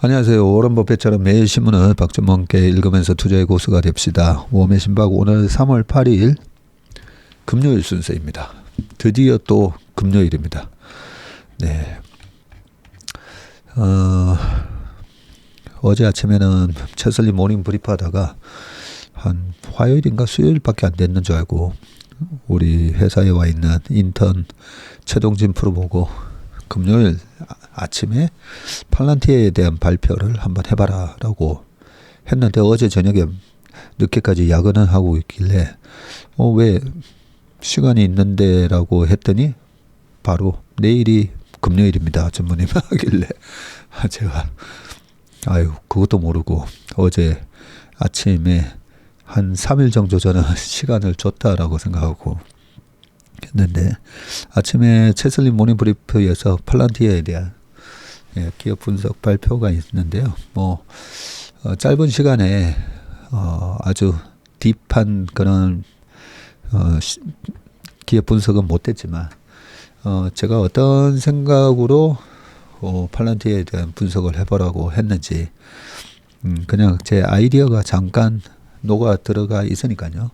안녕하세요. 워런 버핏처럼 매일 신문을 박주mon께 읽으면서 투자의 고수가 됩시다. 웜의 신박 오늘 3월 8일 금요일 순서입니다. 드디어 또 금요일입니다. 네. 어제 아침에는 최슬리 모닝 브리프 하다가 한 화요일인가 수요일밖에 안 됐는 줄 알고 우리 회사에 와 있는 인턴 최동진 프로 보고 금요일 아침에 팔란티에 대한 발표를 한번 해봐라 라고 했는데 어제 저녁에 늦게까지 야근을 하고 있길래 왜 시간이 있는데 라고 했더니 바로 내일이 금요일입니다 전무님 하길래 제가 그것도 모르고 어제 아침에 한 3일 정도 저는 시간을 줬다라고 생각하고 했는데 아침에 채슬리 모닝 브리프에서 팔란티에 대한 기업 분석 발표가 있는데요. 짧은 시간에 아주 딥한 그런 기업 분석은 못했지만 제가 어떤 생각으로 팔란티에 대한 분석을 해보라고 했는지 그냥 제 아이디어가 잠깐 녹아 들어가 있으니까요.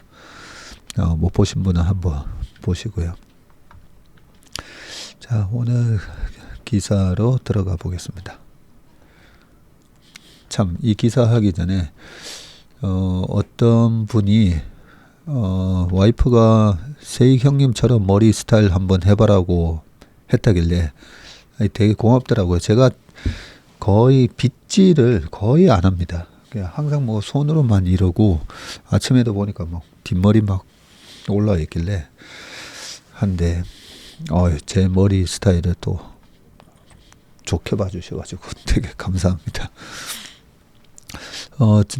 못 보신 분은 한번 보시고요. 자, 오늘 기사로 들어가 보겠습니다. 참, 이 기사 하기 전에 어떤 분이 와이프가 세익 형님처럼 머리 스타일 한번 해봐라고 했다길래 되게 고맙더라고요. 제가 거의 빗질을 거의 안 합니다. 그냥 항상 손으로만 이러고 아침에도 보니까 뒷머리 막 올라와 있길래 한데 제 머리 스타일을 또 좋게 봐주셔가지고 되게 감사합니다.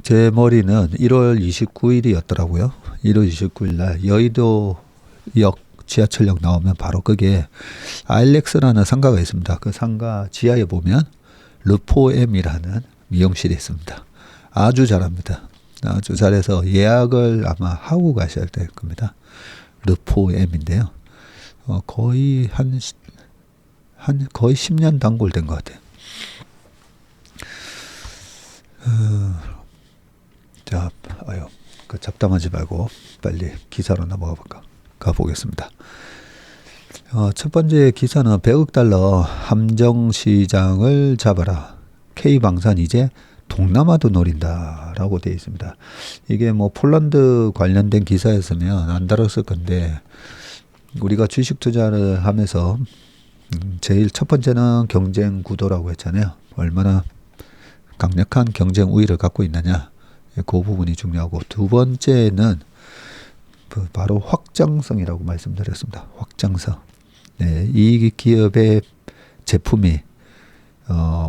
제 머리는 1월 29일이었더라고요. 1월 29일 날 여의도역 지하철역 나오면 바로 그게 아일렉스라는 상가가 있습니다. 그 상가 지하에 보면 르포엠이라는 미용실이 있습니다. 아주 잘합니다. 아주 잘해서 예약을 아마 하고 가셔야 될 겁니다. 르포엠인데요. 거의 거의 10년 단골된 것 같아요. 자, 잡담하지 말고 빨리 기사로 가보겠습니다. 첫 번째 기사는 100억 달러 함정시장을 잡아라. K방산 이제 동남아도 노린다라고 되어 있습니다. 이게 폴란드 관련된 기사였으면 안 다뤘을 건데 우리가 주식 투자를 하면서 제일 첫 번째는 경쟁 구도라고 했잖아요. 얼마나 강력한 경쟁 우위를 갖고 있느냐. 그 부분이 중요하고 두 번째는 바로 확장성이라고 말씀드렸습니다. 확장성. 네, 이 기업의 제품이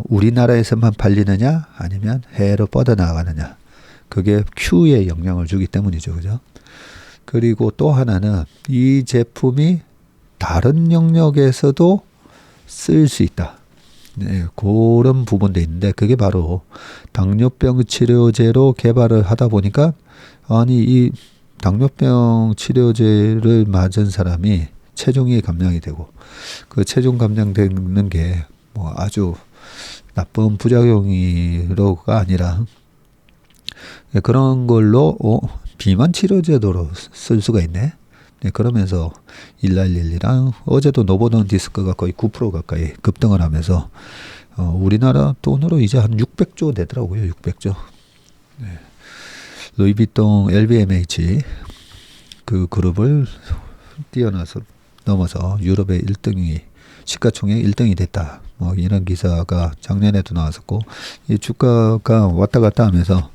우리나라에서만 팔리느냐 아니면 해외로 뻗어나가느냐. 그게 Q에 영향을 주기 때문이죠. 그죠? 그리고 또 하나는 이 제품이 다른 영역에서도 쓸 수 있다. 네, 그런 부분도 있는데 그게 바로 당뇨병 치료제로 개발을 하다 보니까 이 당뇨병 치료제를 맞은 사람이 체중이 감량이 되고 그 체중 감량되는 게 아주 나쁜 부작용이로가 아니라 그런 걸로 비만 치료제도로 쓸 수가 있네. 네, 그러면서 일랄일리랑 어제도 노보던 디스크가 거의 9% 가까이 급등을 하면서 우리나라 돈으로 이제 한 600조 되더라고요. 600조. 네. 루이비통 LVMH 그 그룹을 넘어서 유럽의 1등이 시가총액 1등이 됐다. 이런 기사가 작년에도 나왔었고 이 주가가 왔다 갔다 하면서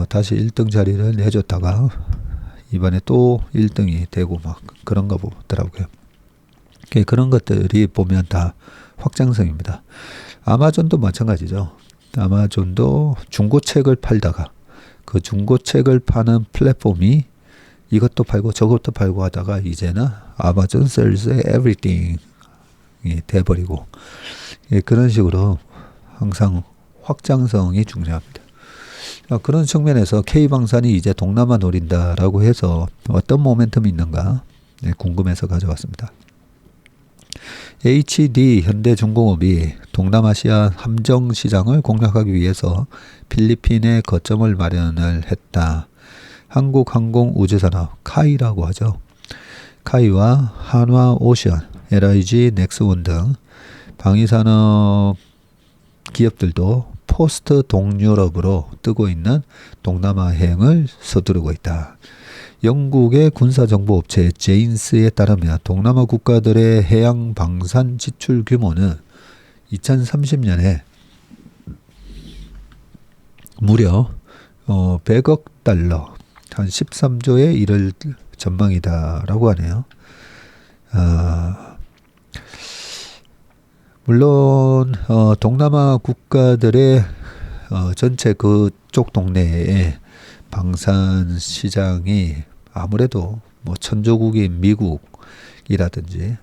다시 1등 자리를 내줬다가 이번에 또 1등이 되고 그런가 보더라고요. 그런 것들이 보면 다 확장성입니다. 아마존도 마찬가지죠. 아마존도 중고책을 팔다가 그 중고책을 파는 플랫폼이 이것도 팔고 저것도 팔고 하다가 이제는 아마존 sells everything이 돼버리고 그런 식으로 항상 확장성이 중요합니다. 그런 측면에서 K방산이 이제 동남아 노린다라고 해서 어떤 모멘텀이 있는가 궁금해서 가져왔습니다. HD 현대중공업이 동남아시아 함정 시장을 공략하기 위해서 필리핀에 거점을 마련을 했다. 한국항공우주산업 카이라고 하죠. 카이와 한화오션, LIG 넥스원 등 방위산업 기업들도 포스트 동유럽으로 뜨고 있는 동남아행을 서두르고 있다. 영국의 군사정보업체 제인스에 따르면 동남아 국가들의 해양 방산 지출 규모는 2030년에 무려 100억 달러, 한 13조에 이를 전망이다라고 하네요. 물론 동남아 국가들의 전체 그쪽 동네에 방산 시장이 아무래도 뭐 천조국인 미국이라든지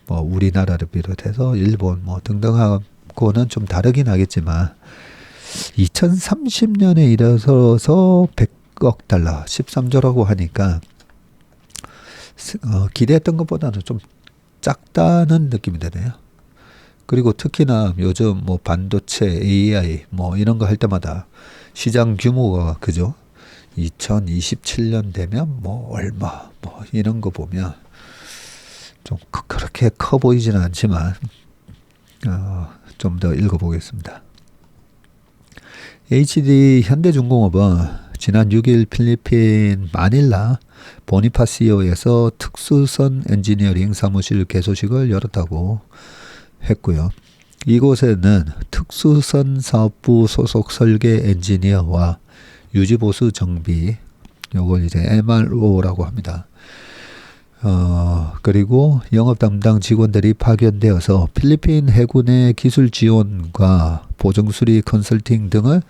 뭐 우리나라를 비롯해서 일본 뭐 등등하고는 좀 다르긴 하겠지만 2030년에 이르러서 100억 달러, 13조라고 하니까 기대했던 것보다는 좀 작다는 느낌이 드네요. 그리고 특히나 요즘 뭐 반도체, AI 뭐 이런 거 할 때마다 시장 규모가 그죠? 2027년 되면 뭐 얼마 뭐 이런 거 보면 좀 그렇게 커 보이지는 않지만 좀 더 읽어보겠습니다. HD 현대중공업은 지난 6일 필리핀 마닐라 보니파시오에서 특수선 엔지니어링 사무실 개소식을 열었다고 했고요. 이곳에는 특수선 사업부 소속 설계 엔지니어와 유지보수 정비, 요걸 이제 MRO라고 합니다. 그리고 영업 담당 직원들이 파견되어서 필리핀 해군의 기술 지원과 보증수리 컨설팅 등을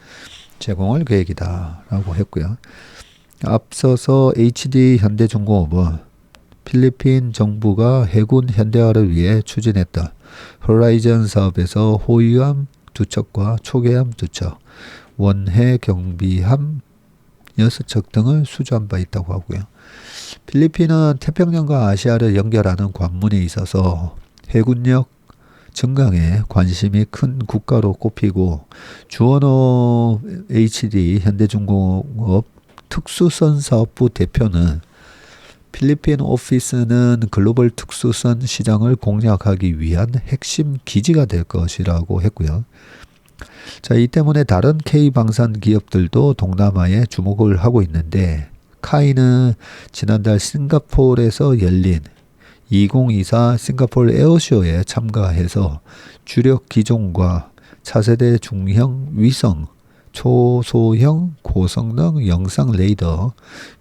제공할 계획이다라고 했고요. 앞서서 HD 현대중공업은 필리핀 정부가 해군 현대화를 위해 추진했던 호라이즌 사업에서 호위함 2척과 초계함 2척, 원해 경비함 6척 등을 수주한 바 있다고 하고요. 필리핀은 태평양과 아시아를 연결하는 관문에 있어서 해군력 증강에 관심이 큰 국가로 꼽히고 주원호 HD 현대중공업 특수선 사업부 대표는 필리핀 오피스는 글로벌 특수선 시장을 공략하기 위한 핵심 기지가 될 것이라고 했고요. 자, 이 때문에 다른 K방산 기업들도 동남아에 주목을 하고 있는데 카이는 지난달 싱가포르에서 열린 2024 싱가포르 에어쇼에 참가해서 주력 기종과 차세대 중형 위성, 초소형 고성능 영상 레이더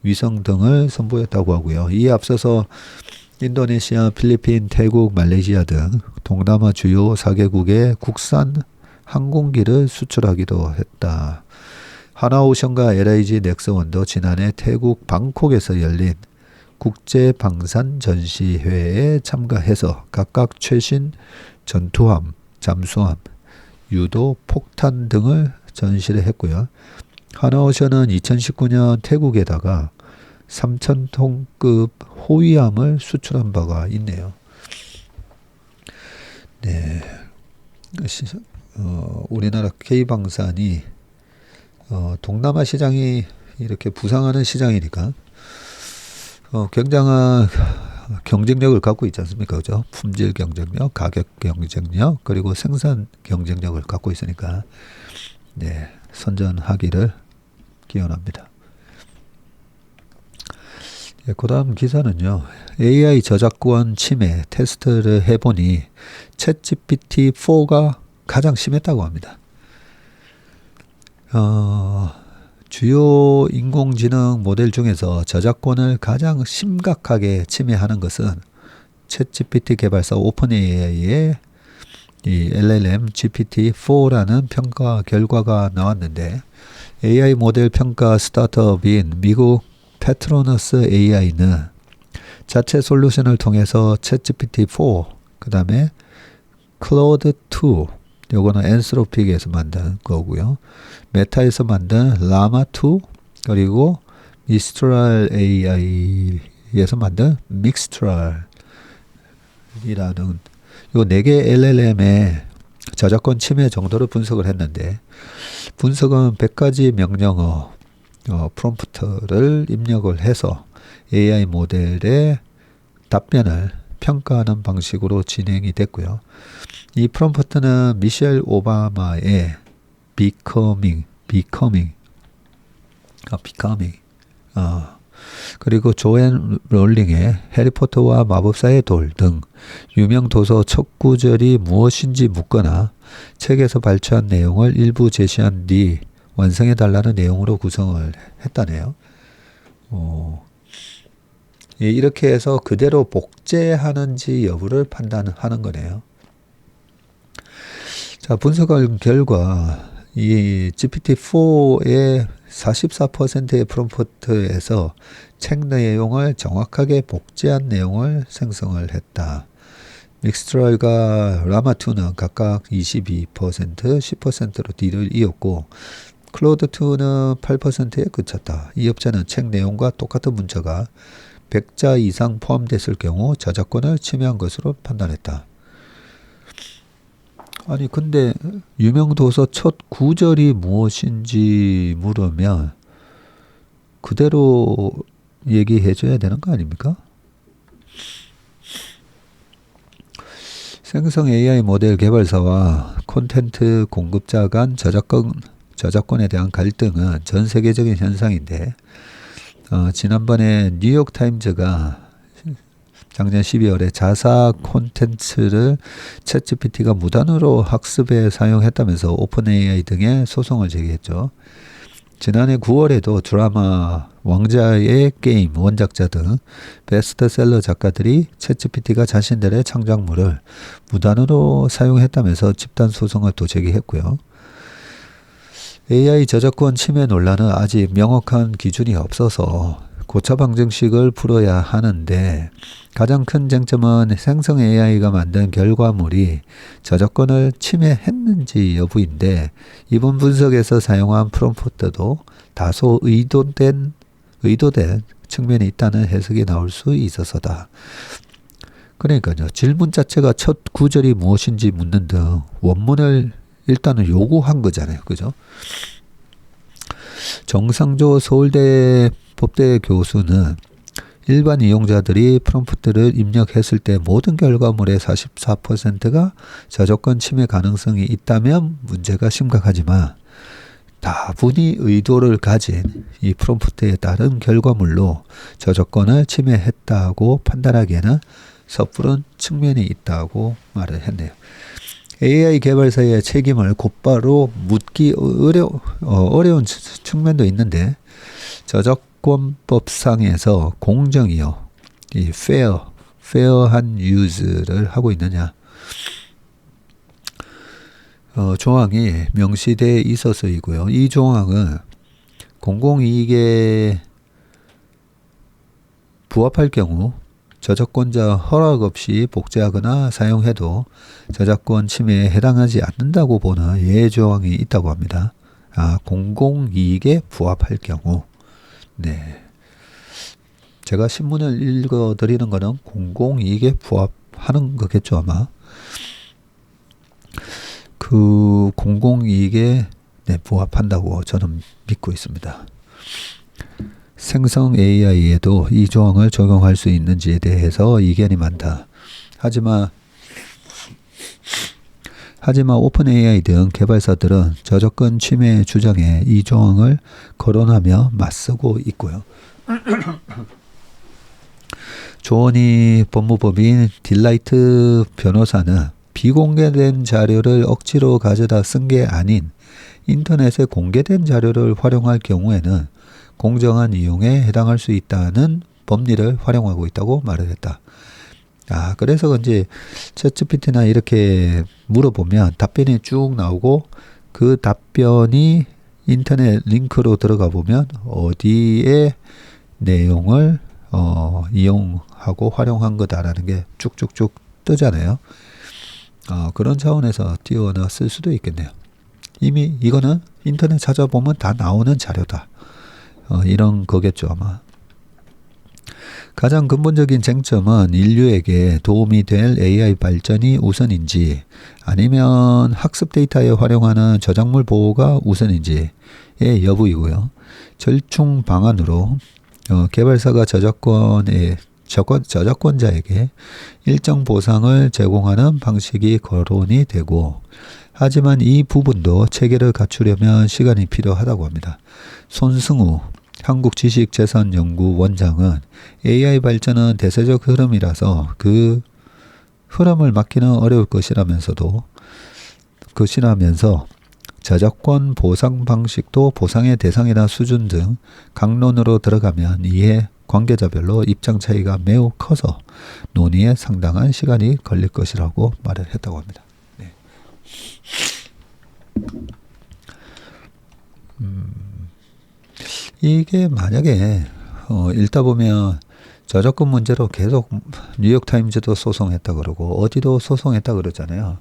위성 등을 선보였다고 하고요. 이에 앞서서 인도네시아, 필리핀, 태국, 말레이시아 등 동남아 주요 4개국에 국산 항공기를 수출하기도 했다. 하나오션과 LIG 넥스원도 지난해 태국 방콕에서 열린 국제 방산 전시회에 참가해서 각각 최신 전투함, 잠수함, 유도 폭탄 등을 전시를 했고요. 하나오션은 2019년 태국에다가 3,000톤급 호위함을 수출한 바가 있네요. 네, 우리나라 K방산이 동남아 시장이 이렇게 부상하는 시장이니까 굉장한 경쟁력을 갖고 있지 않습니까? 그죠? 품질 경쟁력, 가격 경쟁력, 그리고 생산 경쟁력을 갖고 있으니까 네, 선전하기를 기원합니다. 네, 그 다음 기사는요. AI 저작권 침해 테스트를 해보니 챗GPT-4가 가장 심했다고 합니다. 주요 인공지능 모델 중에서 저작권을 가장 심각하게 침해하는 것은 챗GPT 개발사 오픈AI의 이 LLM GPT-4라는 평가 결과가 나왔는데 AI 모델 평가 스타트업인 미국 페트로너스 AI는 자체 솔루션을 통해서 챗GPT-4, 그 다음에 클로드2, 요거는 엔스로픽에서 만든 거고요. 메타에서 만든 라마2, 그리고 미스트랄 AI AI에서 만든 믹스트랄이라는 요 4개 LLM의 저작권 침해 정도를 분석을 했는데, 분석은 100가지 명령어 프롬프트를 입력을 해서 AI 모델의 답변을 평가하는 방식으로 진행이 됐고요. 이 프롬프트는 미셸 오바마의 Becoming, 그리고 조앤 롤링의 해리포터와 마법사의 돌 등 유명 도서 첫 구절이 무엇인지 묻거나 책에서 발췌한 내용을 일부 제시한 뒤 완성해달라는 내용으로 구성을 했다네요. 이렇게 해서 그대로 복제하는지 여부를 판단하는 거네요. 자, 분석한 결과 이 GPT-4의 44%의 프롬프트에서 책 내용을 정확하게 복제한 내용을 생성을 했다. 믹스트랄과 라마2는 각각 22%, 10%로 뒤를 이었고, 클로드2는 8%에 그쳤다. 이 업체는 책 내용과 똑같은 문자가 100자 이상 포함됐을 경우 저작권을 침해한 것으로 판단했다. 아니 근데 유명 도서 첫 구절이 무엇인지 물으면 그대로 얘기해 줘야 되는 거 아닙니까? 생성 AI 모델 개발사와 콘텐트 공급자 간 저작권에 대한 갈등은 전 세계적인 현상인데, 지난번에 뉴욕타임즈가 작년 12월에 자사 콘텐츠를 챗GPT가 무단으로 학습에 사용했다면서 오픈AI 등에 소송을 제기했죠. 지난해 9월에도 드라마 왕자의 게임 원작자 등 베스트셀러 작가들이 챗GPT가 자신들의 창작물을 무단으로 사용했다면서 집단 소송을 또 제기했고요. AI 저작권 침해 논란은 아직 명확한 기준이 없어서 고차 방정식을 풀어야 하는데, 가장 큰 쟁점은 생성 AI가 만든 결과물이 저작권을 침해했는지 여부인데, 이번 분석에서 사용한 프롬프트도 다소 의도된 측면이 있다는 해석이 나올 수 있어서다. 그러니까요, 질문 자체가 첫 구절이 무엇인지 묻는 등 원문을 일단은 요구한 거잖아요. 그죠? 정상조 서울대 법대 교수는 일반 이용자들이 프롬프트를 입력했을 때 모든 결과물의 44%가 저작권 침해 가능성이 있다면 문제가 심각하지만, 다분히 의도를 가진 이 프롬프트에 따른 결과물로 저작권을 침해했다고 판단하기에는 섣부른 측면이 있다고 말을 했네요. AI 개발사의 책임을 곧바로 묻기 어려운 측면도 있는데, 저작권법상에서 공정이요, 이 페어한 유즈를 하고 있느냐, 조항이 명시되어 있어서이고요. 이 조항은 공공이익에 부합할 경우 저작권자 허락 없이 복제하거나 사용해도 저작권 침해에 해당하지 않는다고 보는 예외 조항이 있다고 합니다. 공공이익에 부합할 경우. 네. 제가 신문을 읽어드리는 거는 공공이익에 부합하는 거겠죠, 아마. 그 공공이익에 부합한다고 저는 믿고 있습니다. 생성 AI에도 이 조항을 적용할 수 있는지에 대해서 이견이 많다. 하지만 오픈AI 등 개발사들은 저작권 침해 주장에 이 조항을 거론하며 맞서고 있고요. 조언이 법무법인 딜라이트 변호사는 비공개된 자료를 억지로 가져다 쓴 게 아닌 인터넷에 공개된 자료를 활용할 경우에는 공정한 이용에 해당할 수 있다는 법리를 활용하고 있다고 말을 했다. 그래서 이제 챗GPT나 이렇게 물어보면 답변이 쭉 나오고, 그 답변이 인터넷 링크로 들어가 보면 어디에 내용을 이용하고 활용한 거다라는 게 쭉쭉쭉 뜨잖아요. 그런 차원에서 띄워놨을 수도 있겠네요. 이미 이거는 인터넷 찾아보면 다 나오는 자료다. 이런 거겠죠, 아마. 가장 근본적인 쟁점은 인류에게 도움이 될 AI 발전이 우선인지 아니면 학습 데이터에 활용하는 저작물 보호가 우선인지의 여부이고요. 절충 방안으로 개발사가 저작권자에게 일정 보상을 제공하는 방식이 거론이 되고, 하지만 이 부분도 체계를 갖추려면 시간이 필요하다고 합니다. 손승우 한국지식재산연구원장은 AI 발전은 대세적 흐름이라서 그 흐름을 막기는 어려울 것이라면서 저작권 보상 방식도 보상의 대상이나 수준 등 강론으로 들어가면 이에 관계자별로 입장 차이가 매우 커서 논의에 상당한 시간이 걸릴 것이라고 말을 했다고 합니다. 네. 이게 만약에 읽다 보면 저작권 문제로 계속 뉴욕타임즈도 소송했다 그러고 어디도 소송했다 그러잖아요.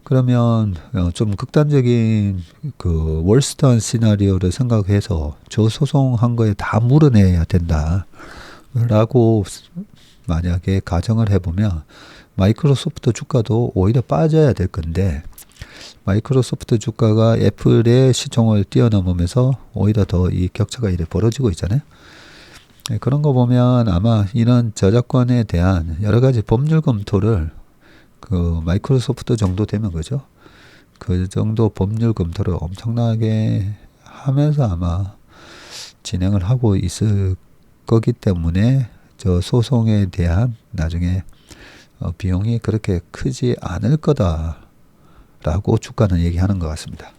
그러면 좀 극단적인 그 월스트한 시나리오를 생각해서 저 소송한 거에 다 물어내야 된다라고 만약에 가정을 해보면 마이크로소프트 주가도 오히려 빠져야 될 건데, 마이크로소프트 주가가 애플의 시총을 뛰어넘으면서 오히려 더 이 격차가 이래 벌어지고 있잖아요. 그런 거 보면 아마 이런 저작권에 대한 여러 가지 법률 검토를 그 마이크로소프트 정도 되면 그죠? 그 정도 법률 검토를 엄청나게 하면서 아마 진행을 하고 있을 거기 때문에 저 소송에 대한 나중에 비용이 그렇게 크지 않을 거다라고 주가는 얘기하는 것 같습니다.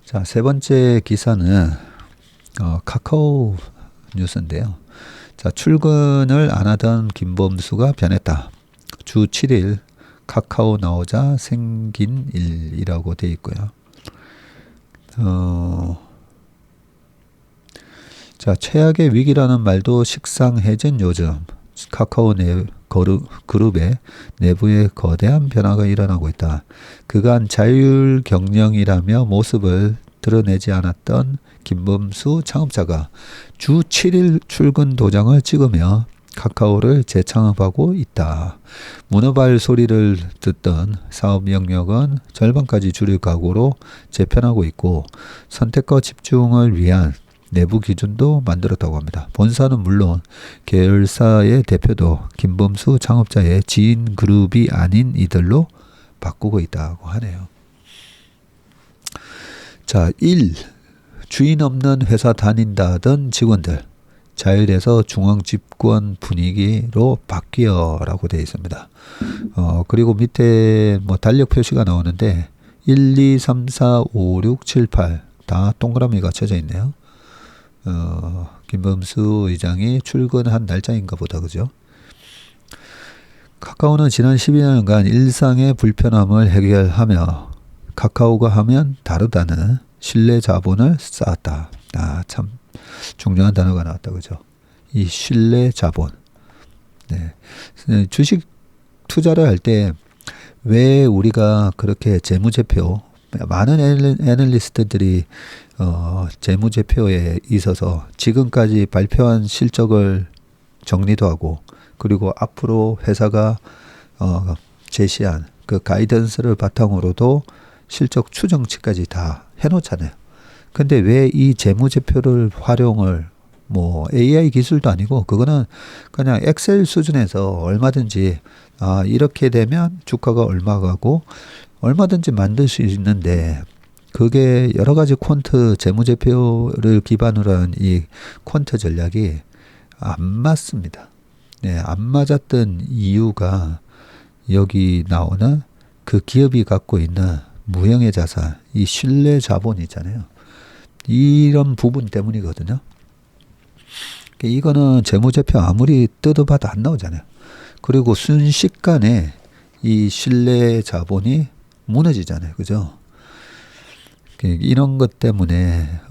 자, 세 번째 기사는 카카오 뉴스인데요. 자, 출근을 안 하던 김범수가 변했다. 주 7일 카카오 나오자 생긴 일이라고 돼 있고요. 자, 최악의 위기라는 말도 식상해진 요즘 카카오 그룹의 내부에 거대한 변화가 일어나고 있다. 그간 자율 경영이라며 모습을 드러내지 않았던 김범수 창업자가 주 7일 출근 도장을 찍으며 카카오를 재창업하고 있다. 문어발 소리를 듣던 사업 영역은 절반까지 줄일 각오로 재편하고 있고, 선택과 집중을 위한 내부 기준도 만들었다고 합니다. 본사는 물론 계열사의 대표도 김범수 창업자의 지인 그룹이 아닌 이들로 바꾸고 있다고 하네요. 자, 1. 주인 없는 회사 다닌다던 직원들 자율에서 중앙 집권 분위기로 바뀌어라고 되어 있습니다. 그리고 밑에 뭐 달력 표시가 나오는데 1, 2, 3, 4, 5, 6, 7, 8 다 동그라미가 쳐져 있네요. 김범수 의장이 출근한 날짜인가 보다, 그죠? 카카오는 지난 12년간 일상의 불편함을 해결하며 카카오가 하면 다르다는 신뢰 자본을 쌓았다. 아, 참 중요한 단어가 나왔다, 그죠? 이 신뢰 자본. 네. 주식 투자를 할 때 왜 우리가 그렇게 재무제표, 많은 애널리스트들이 재무제표에 있어서 지금까지 발표한 실적을 정리도 하고, 그리고 앞으로 회사가 제시한 그 가이던스를 바탕으로도 실적 추정치까지 다 해놓잖아요. 근데 왜 이 재무제표를 활용을, 뭐 AI 기술도 아니고 그거는 그냥 엑셀 수준에서 얼마든지 이렇게 되면 주가가 얼마 가고 얼마든지 만들 수 있는데, 그게 여러 가지 퀀트 재무제표를 기반으로 한 이 퀀트 전략이 안 맞습니다. 네, 안 맞았던 이유가 여기 나오는 그 기업이 갖고 있는 무형의 자산, 이 신뢰 자본이 있잖아요. 이런 부분 때문이거든요. 이거는 재무제표 아무리 뜯어봐도 안 나오잖아요. 그리고 순식간에 이 신뢰 자본이 무너지잖아요. 그죠? 이런 것 때문에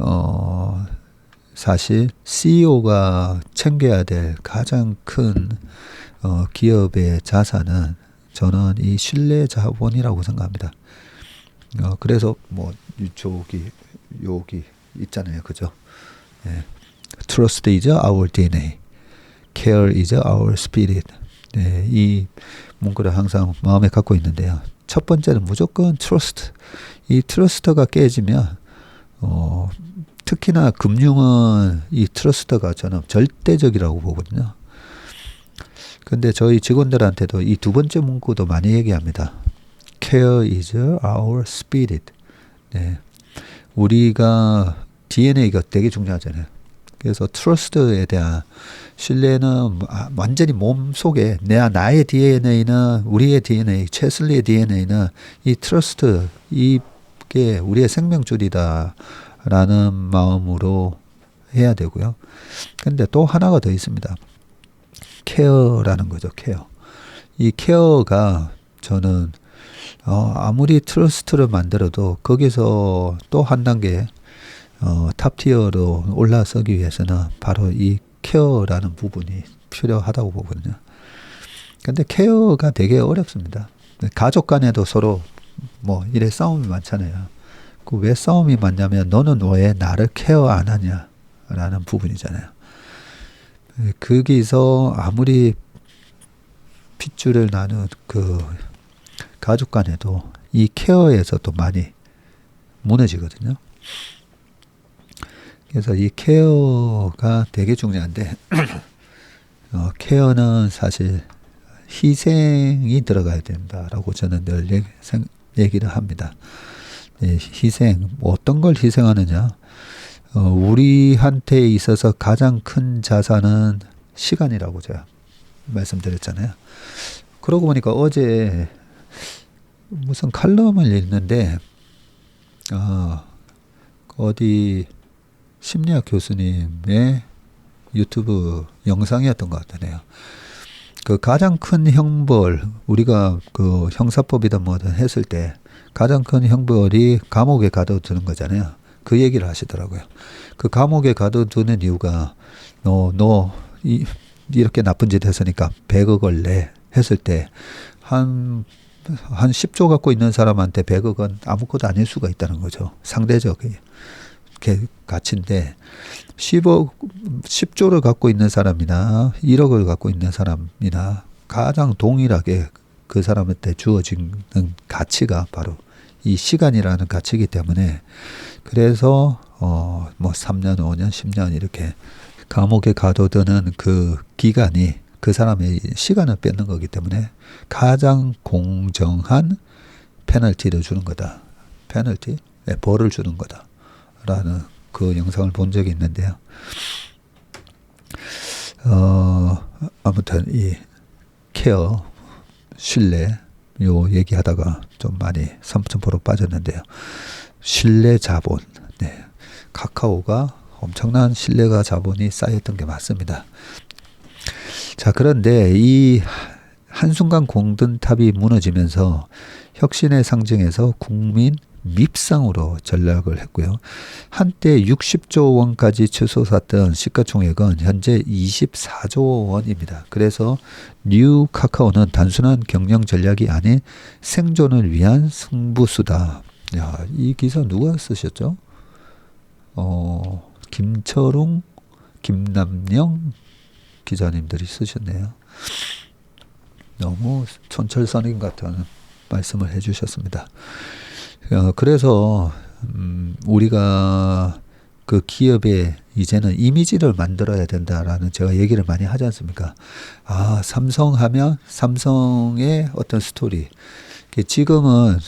사실 CEO가 챙겨야 될 가장 큰 기업의 자산은 저는 이 신뢰 자본이라고 생각합니다. 그래서 뭐 여기 있잖아요. 그죠? 예. Trust is our DNA. Care is our spirit. 네, 이 문구를 항상 마음에 갖고 있는데요. 첫 번째는 무조건 trust. 이 트러스트가 깨지면 특히나 금융은 이 트러스트가 저는 절대적이라고 보거든요. 근데 저희 직원들한테도 이 두 번째 문구도 많이 얘기합니다. Care is our spirit. 네. 우리가 DNA가 되게 중요하잖아요. 그래서 트러스트에 대한 신뢰는 완전히 몸속에 나의 DNA는 우리의 DNA, 최슬리의 DNA는 이 트러스트 이게 우리의 생명줄이다라는 마음으로 해야 되고요. 근데 또 하나가 더 있습니다. 케어라는 거죠. 케어. 이 케어가 저는 아무리 트러스트를 만들어도 거기서 또 한 단계 탑티어로 올라서기 위해서는 바로 이 케어라는 부분이 필요하다고 보거든요. 근데 케어가 되게 어렵습니다. 가족 간에도 서로 뭐 이래 싸움이 많잖아요. 그 왜 싸움이 많냐면 너는 왜 나를 케어 안 하냐라는 부분이잖아요. 거기서 아무리 핏줄을 나눈 그 가족 간에도 이 케어에서 또 많이 무너지거든요. 그래서 이 케어가 되게 중요한데 케어는 사실 희생이 들어가야 된다라고 저는 늘 얘기를 합니다. 네, 희생, 어떤 걸 희생하느냐? 우리한테 있어서 가장 큰 자산은 시간이라고 제가 말씀드렸잖아요. 그러고 보니까 어제 무슨 칼럼을 읽는데 어디 심리학 교수님의 유튜브 영상이었던 것 같네요. 그 가장 큰 형벌, 우리가 그 형사법이든 뭐든 했을 때 가장 큰 형벌이 감옥에 가둬두는 거잖아요. 그 얘기를 하시더라고요. 그 감옥에 가둬두는 이유가 이렇게 나쁜 짓 했으니까 100억을 내 했을 때 한 10조 갖고 있는 사람한테 100억은 아무것도 아닐 수가 있다는 거죠. 상대적 가치인데 10조를 갖고 있는 사람이나 1억을 갖고 있는 사람이나 가장 동일하게 그 사람한테 주어지는 가치가 바로 이 시간이라는 가치이기 때문에 그래서 뭐 3년, 5년, 10년 이렇게 감옥에 가둬두는 그 기간이 그 사람의 시간을 뺏는 거기 때문에 가장 공정한 페널티를 주는 거다. 페널티? 네, 벌을 주는 거다. 라는 그 영상을 본 적이 있는데요. 아무튼 이 케어, 신뢰 요 얘기하다가 좀 많이 삼천포로 빠졌는데요. 신뢰 자본. 네. 카카오가 엄청난 신뢰가 자본이 쌓였던 게 맞습니다. 자, 그런데 이 한순간 공든탑이 무너지면서 혁신의 상징에서 국민 밉상으로 전락을 했고요. 한때 60조 원까지 치솟았던 시가총액은 현재 24조 원입니다. 그래서 뉴 카카오는 단순한 경영 전략이 아닌 생존을 위한 승부수다. 야, 이 기사 누가 쓰셨죠? 김철웅, 김남영 기자님들이 쓰셨네요. 너무 촌철선인 같은 말씀을 해주셨습니다. 그래서 우리가 그 기업에 이제는 이미지를 만들어야 된다라는 제가 얘기를 많이 하지 않습니까? 삼성하면 삼성의 어떤 스토리. 지금은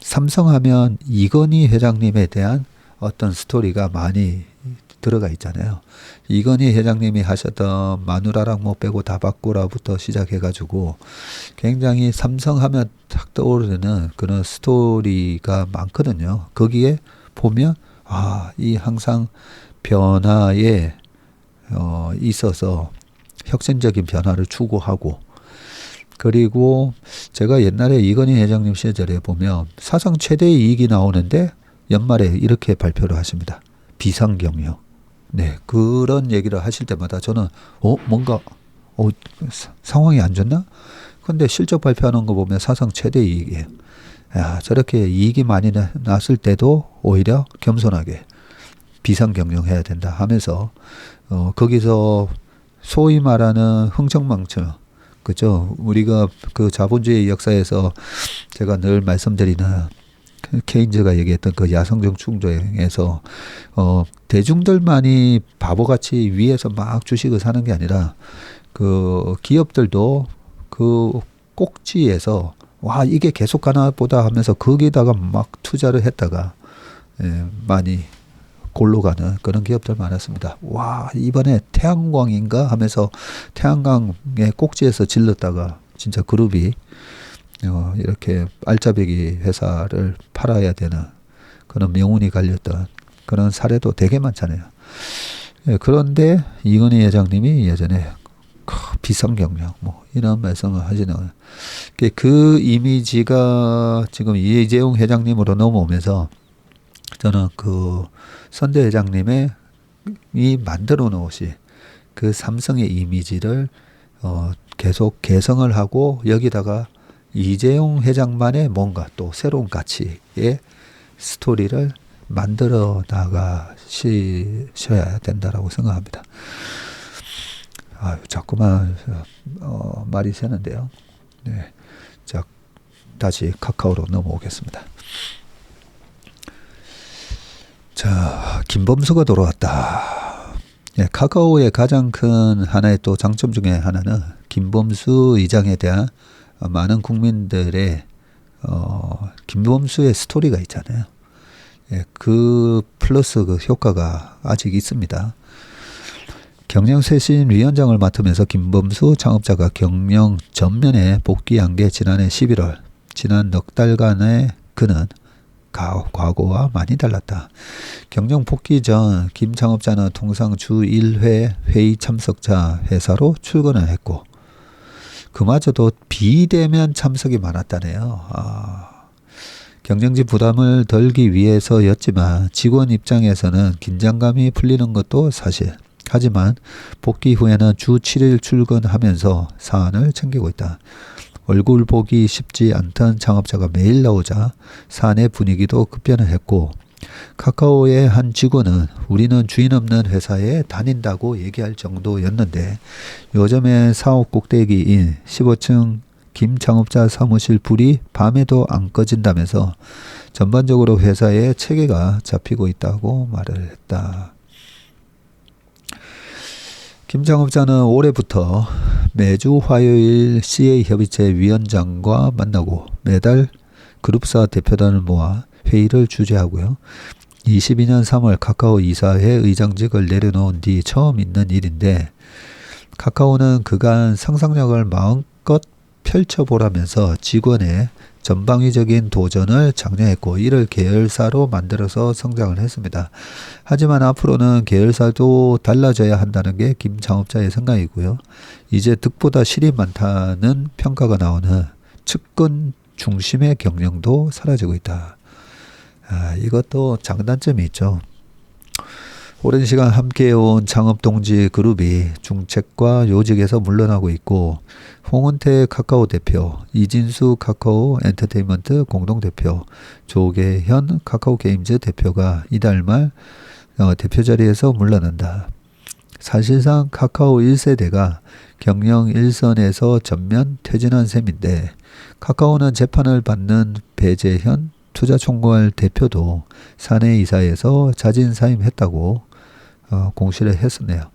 삼성하면 이건희 회장님에 대한 어떤 스토리가 많이 들어가 있잖아요. 이건희 회장님이 하셨던 마누라랑 못 빼고 다 바꾸라부터 시작해가지고 굉장히 삼성하면 탁 떠오르는 그런 스토리가 많거든요. 거기에 보면 이 항상 변화에 있어서 혁신적인 변화를 추구하고 그리고 제가 옛날에 이건희 회장님 시절에 보면 사상 최대의 이익이 나오는데 연말에 이렇게 발표를 하십니다. 비상경영. 네, 그런 얘기를 하실 때마다 저는 뭔가 상황이 안 좋나? 근데 실적 발표하는 거 보면 사상 최대 이익이에요. 야, 저렇게 이익이 많이 났을 때도 오히려 겸손하게 비상경영해야 된다 하면서 거기서 소위 말하는 흥청망청, 그죠? 우리가 그 자본주의 역사에서 제가 늘 말씀드리는 케인즈가 얘기했던 그 야성적 충동에서 대중들만이 바보같이 위에서 막 주식을 사는 게 아니라 그 기업들도 그 꼭지에서 와 이게 계속 가나 보다 하면서 거기다가 막 투자를 했다가 많이 골로 가는 그런 기업들 많았습니다. 와 이번에 태양광인가 하면서 태양광의 꼭지에서 질렀다가 진짜 그룹이 이렇게 알짜배기 회사를 팔아야 되는 그런 명운이 갈렸던 그런 사례도 되게 많잖아요. 그런데 이건희 회장님이 예전에 비상경영 뭐 이런 말씀을 하시는 그 이미지가 지금 이재용 회장님으로 넘어오면서 저는 그 선대 회장님의 이 만들어 놓으신 그 삼성의 이미지를 계속 개성을 하고 여기다가 이재용 회장만의 뭔가 또 새로운 가치의 스토리를 만들어 나가셔야 된다라고 생각합니다. 자꾸만 말이 새는데요. 네. 자, 다시 카카오로 넘어오겠습니다. 자, 김범수가 돌아왔다. 예, 카카오의 가장 큰 하나의 또 장점 중에 하나는 김범수 의장에 대한 많은 국민들의 김범수의 스토리가 있잖아요. 예, 그 플러스 그 효과가 아직 있습니다. 경영쇄신위원장을 맡으면서 김범수 창업자가 경영 전면에 복귀한 게 지난해 11월. 지난 넉 달간의 그는 과거와 많이 달랐다. 경영 복귀 전 김 창업자는 통상 주 1회 회의 참석자 회사로 출근을 했고 그마저도 비대면 참석이 많았다네요. 경영진 부담을 덜기 위해서였지만 직원 입장에서는 긴장감이 풀리는 것도 사실. 하지만 복귀 후에는 주 7일 출근하면서 사안을 챙기고 있다. 얼굴 보기 쉽지 않던 창업자가 매일 나오자 사내 분위기도 급변을 했고 카카오의 한 직원은 우리는 주인 없는 회사에 다닌다고 얘기할 정도였는데 요즘에 사업 꼭대기인 15층 김 창업자 사무실 불이 밤에도 안 꺼진다면서 전반적으로 회사의 체계가 잡히고 있다고 말을 했다. 김 창업자는 올해부터 매주 화요일 CA협의체 위원장과 만나고 매달 그룹사 대표단을 모아 회의를 주재하고요. 22년 3월 카카오 이사회 의장직을 내려놓은 뒤 처음 있는 일인데 카카오는 그간 상상력을 마음껏 펼쳐보라면서 직원의 전방위적인 도전을 장려했고 이를 계열사로 만들어서 성장을 했습니다. 하지만 앞으로는 계열사도 달라져야 한다는 게 김 창업자의 생각이고요. 이제 득보다 실이 많다는 평가가 나오는 측근 중심의 경영도 사라지고 있다. 이것도 장단점이 있죠. 오랜 시간 함께해온 창업동지 그룹이 중책과 요직에서 물러나고 있고 홍은태 카카오 대표, 이진수 카카오 엔터테인먼트 공동대표, 조계현 카카오 게임즈 대표가 이달 말 대표 자리에서 물러난다. 사실상 카카오 1세대가 경영 일선에서 전면 퇴진한 셈인데 카카오는 재판을 받는 배재현 투자총괄 대표도 사내이사에서 자진 사임했다고 공시를 했었네요.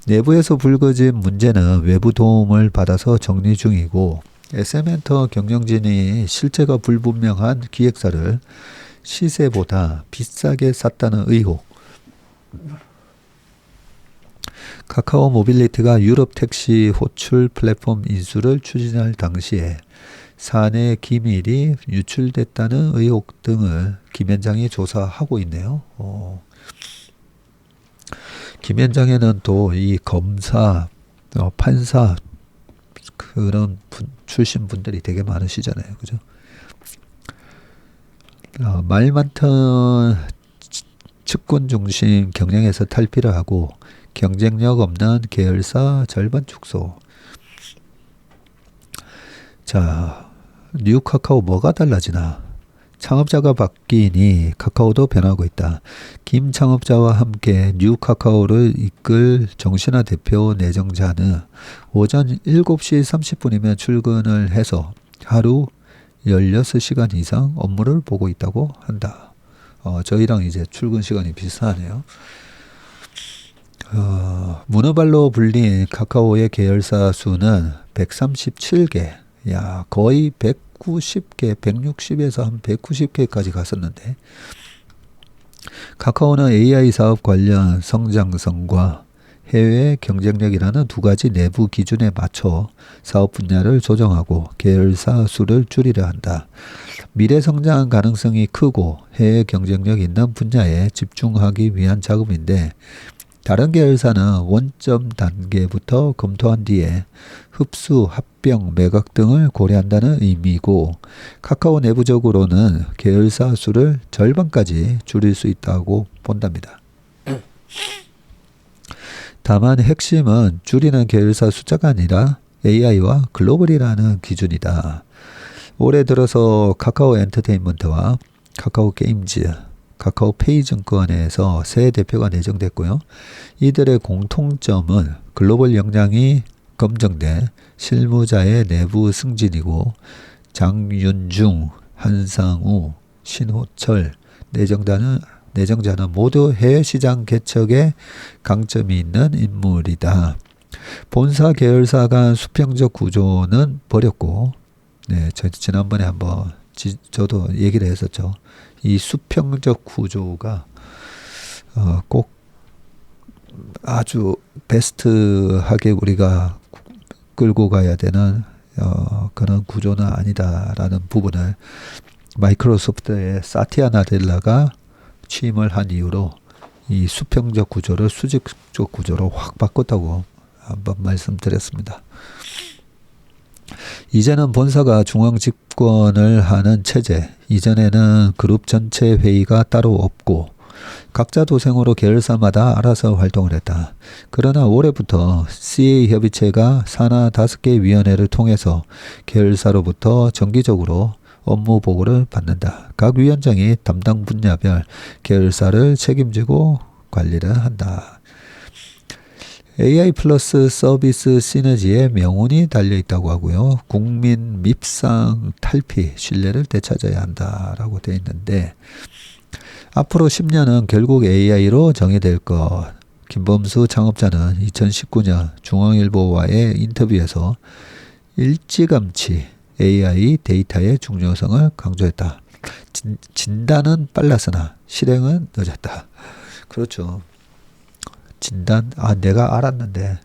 내부에서 불거진 문제는 외부 도움을 받아서 정리 중이고 SM엔터 경영진이 실체가 불분명한 기획사를 시세보다 비싸게 샀다는 의혹. 카카오 모빌리티가 유럽 택시 호출 플랫폼 인수를 추진할 당시에 사내 기밀이 유출됐다는 의혹 등을 김 위원장이 조사하고 있네요. 김 위원장에는 또 이 검사, 판사 그런 출신 분들이 되게 많으시잖아요, 그죠? 말 많던 측근 중심 경영에서 탈피를 하고 경쟁력 없는 계열사 절반 축소. 자, 뉴 카카오 뭐가 달라지나? 창업자가 바뀌니 카카오도 변하고 있다. 김 창업자와 함께 뉴 카카오를 이끌 정신아 대표 내정자는 오전 7시 30분이면 출근을 해서 하루 16시간 이상 업무를 보고 있다고 한다. 저희랑 이제 출근 시간이 비슷하네요. 문어발로 불린 카카오의 계열사 수는 137개. 야, 거의 190개, 160에서 한 190개까지 갔었는데, 카카오는 AI 사업 관련 성장성과 해외 경쟁력이라는 두 가지 내부 기준에 맞춰 사업 분야를 조정하고 계열사 수를 줄이려 한다. 미래 성장 가능성이 크고 해외 경쟁력 있는 분야에 집중하기 위한 작업인데, 다른 계열사는 원점 단계부터 검토한 뒤에 흡수, 합병, 매각 등을 고려한다는 의미고, 카카오 내부적으로는 계열사 수를 절반까지 줄일 수 있다고 본답니다. 다만 핵심은 줄이는 계열사 숫자가 아니라 AI와 글로벌이라는 기준이다. 올해 들어서 카카오 엔터테인먼트와 카카오 게임즈, 카카오 페이증권에서 새 대표가 내정됐고요. 이들의 공통점은 글로벌 역량이 검증된 실무자의 내부 승진이고, 장윤중, 한상우, 신호철 내정자는 모두 해외 시장 개척에 강점이 있는 인물이다. 본사 계열사 간 수평적 구조는 버렸고, 네, 지난번에 한번 저도 얘기를 했었죠. 이 수평적 구조가 꼭 아주 베스트하게 우리가 끌고 가야 되는 그런 구조는 아니다라는 부분을 마이크로소프트의 사티아 나델라가 취임을 한 이후로 이 수평적 구조를 수직적 구조로 확 바꿨다고 한번 말씀드렸습니다. 이제는 본사가 중앙 집권을 하는 체제, 이전에는 그룹 전체 회의가 따로 없고 각자 도생으로 계열사마다 알아서 활동을 했다. 그러나 올해부터 CA 협의체가 산하 5개 위원회를 통해서 계열사로부터 정기적으로 업무 보고를 받는다. 각 위원장이 담당 분야별 계열사를 책임지고 관리를 한다. AI 플러스 서비스 시너지에 명운이 달려있다고 하고요. 국민 밉상 탈피, 신뢰를 되찾아야 한다라고 되어 있는데, 앞으로 10년은 결국 AI로 정의될 것. 김범수 창업자는 2019년 중앙일보와의 인터뷰에서 일찌감치 AI 데이터의 중요성을 강조했다. 진단은 빨랐으나 실행은 늦었다. 그렇죠. 진단, 내가 알았는데,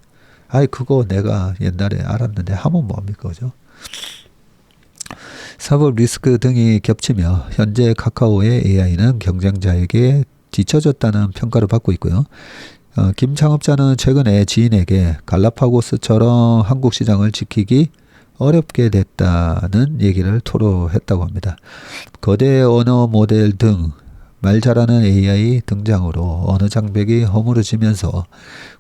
그거 내가 옛날에 알았는데 하면 뭐합니까, 그죠? 사법 리스크 등이 겹치며 현재 카카오의 AI는 경쟁자에게 뒤처졌다는 평가를 받고 있고요. 김 창업자는 최근에 지인에게 갈라파고스처럼 한국 시장을 지키기 어렵게 됐다는 얘기를 토로했다고 합니다. 거대 언어 모델 등 말 잘하는 AI 등장으로 언어 장벽이 허물어지면서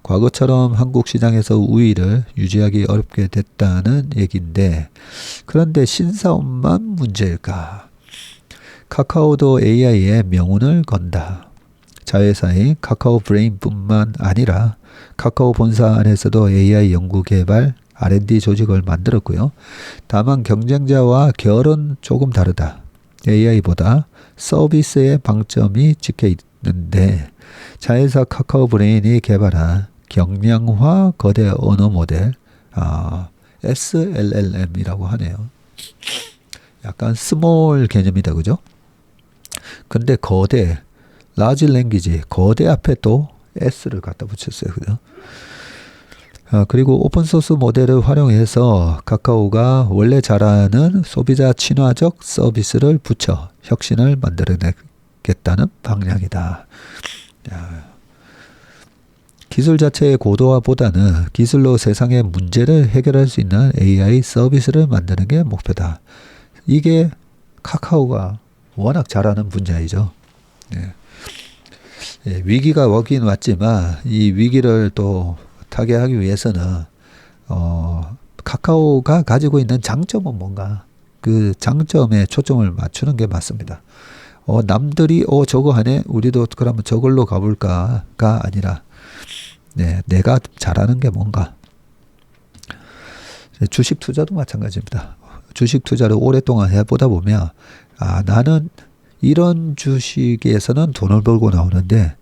과거처럼 한국 시장에서 우위를 유지하기 어렵게 됐다는 얘기인데, 그런데 신사업만 문제일까? 카카오도 AI에 명운을 건다. 자회사인 카카오 브레인뿐만 아니라 카카오 본사 안에서도 AI 연구 개발 R&D 조직을 만들었고요. 다만 경쟁자와 결은 조금 다르다. AI보다 서비스의 방점이 찍혀 있는데, 자회사 카카오 브레인이 개발한 경량화 거대 언어 모델, SLLM이라고 하네요. 약간 스몰 개념이다, 그죠? 근데 거대, 라지 랭귀지, 거대 앞에 또 S를 갖다 붙였어요, 그죠? 그리고 오픈소스 모델을 활용해서 카카오가 원래 잘하는 소비자 친화적 서비스를 붙여 혁신을 만들어내겠다는 방향이다. 기술 자체의 고도화보다는 기술로 세상의 문제를 해결할 수 있는 AI 서비스를 만드는 게 목표다. 이게 카카오가 워낙 잘하는 분야이죠. 네. 위기가 오긴 왔지만 이 위기를 또 타개하기 위해서는 카카오가 가지고 있는 장점은 뭔가, 그 장점에 초점을 맞추는 게 맞습니다. 남들이 저거 하네, 우리도 그러면 저걸로 가볼까가 아니라, 네, 내가 잘하는 게 뭔가. 주식 투자도 마찬가지입니다. 주식 투자를 오랫동안 해보다 보면 나는 이런 주식에서는 돈을 벌고 나오는데